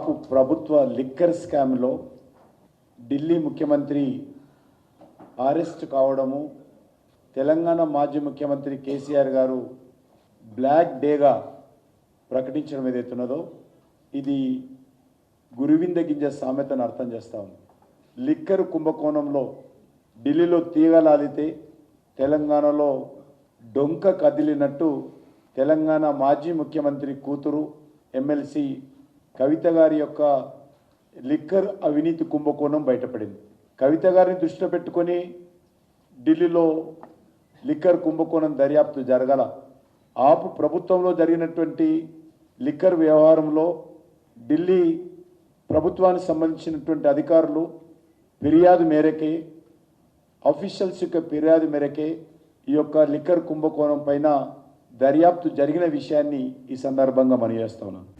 ఆపు ప్రభుత్వ లిక్కర్ స్కామ్లో ఢిల్లీ ముఖ్యమంత్రి అరెస్ట్ కావడము, తెలంగాణ మాజీ ముఖ్యమంత్రి కేసీఆర్ గారు బ్లాక్ డేగా ప్రకటించడం ఏదైతున్నదో ఇది గురువింద గింజ సామెతను అర్థం చేస్తా ఉంది. లిక్కర్ కుంభకోణంలో ఢిల్లీలో తీగలాలితే తెలంగాణలో డొంక కదిలినట్టు తెలంగాణ మాజీ ముఖ్యమంత్రి కూతురు ఎమ్మెల్సీ కవిత గారి యొక్క లిక్కర్ అవినీతి కుంభకోణం బయటపడింది. కవిత గారిని దృష్టిలో పెట్టుకొని ఢిల్లీలో లిక్కర్ కుంభకోణం దర్యాప్తు జరగాల. ఆపు ప్రభుత్వంలో జరిగినటువంటి లిక్కర్ వ్యవహారంలో ఢిల్లీ ప్రభుత్వానికి సంబంధించినటువంటి అధికారులు ఫిర్యాదు మేరకే, ఆఫీషియల్స్ యొక్క ఫిర్యాదు మేరకే ఈ యొక్క లిక్కర్ కుంభకోణం పైన దర్యాప్తు జరిగిన విషయాన్ని ఈ సందర్భంగా మనం చేస్తా ఉన్నాను.